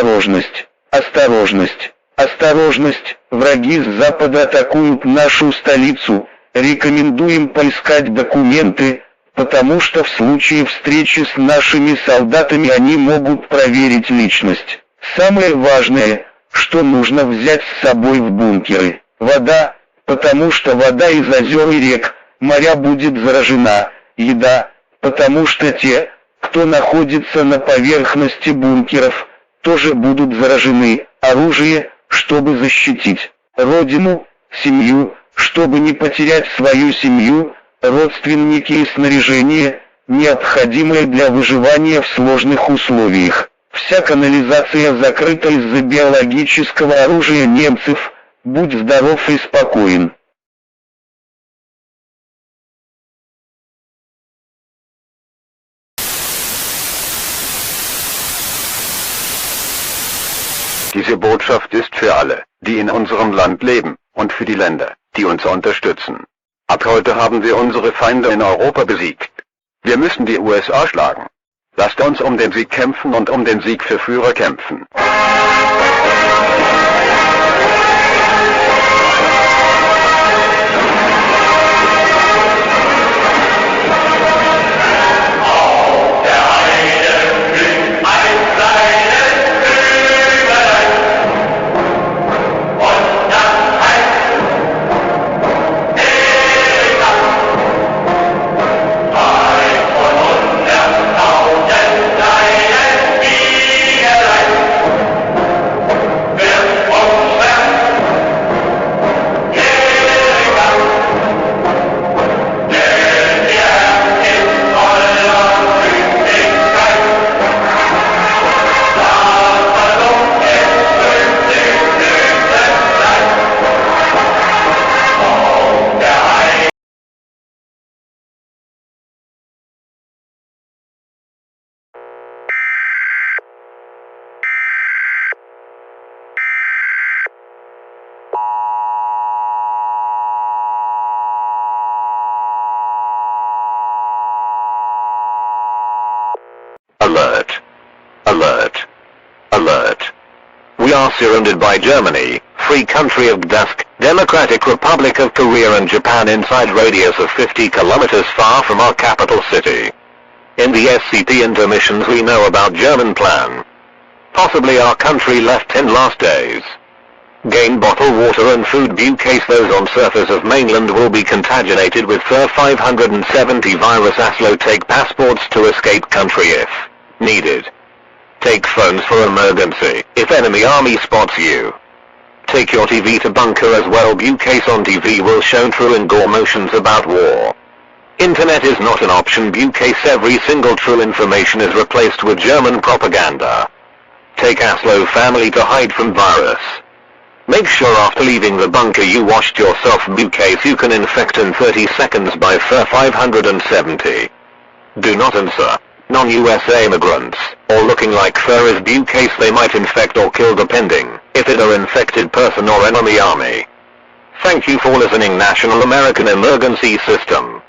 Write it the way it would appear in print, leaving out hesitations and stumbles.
Осторожность, осторожность, осторожность, враги с запада атакуют нашу столицу, рекомендуем поискать документы, потому что в случае встречи с нашими солдатами они могут проверить личность. Самое важное, что нужно взять с собой в бункеры: вода, потому что вода из озер и рек, моря будет заражена, еда, потому что те, кто находится на поверхности бункеров, тоже будут заражены, оружие, чтобы защитить родину, семью, чтобы не потерять свою семью, родственники и снаряжение, необходимое для выживания в сложных условиях. Вся канализация закрыта из-за биологического оружия немцев. Будь здоров и спокоен. Diese Botschaft ist für alle, die in unserem Land leben, und für die Länder, die uns unterstützen. Ab heute haben wir unsere Feinde in Europa besiegt. Wir müssen die USA schlagen. Lasst uns um den Sieg kämpfen und um den Sieg für Führer kämpfen. Alert! Alert! Alert! We are surrounded by Germany, free country of Gdańsk, Democratic Republic of Korea and Japan inside radius of 50 kilometers far from our capital city. In the SCP intermissions we know about German plan. Possibly our country left in last days. Gain bottled water and food case those on surface of mainland will be contaminated with FIR 570 virus. ASLO take passports to escape country if needed. Take phones for emergency if enemy army spots you. Take your TV to bunker as well. Case on TV will show true and gore motions about war. Internet is not an option. Case every single true information is replaced with German propaganda. Take ASLO family to hide from virus. Make sure after leaving the bunker you washed yourself. Case you can infect in 30 seconds by FIR 570. Do not answer non-USA immigrants, or looking like FIR is case they might infect or kill depending if it are infected person or enemy army. Thank you for listening. National American Emergency System.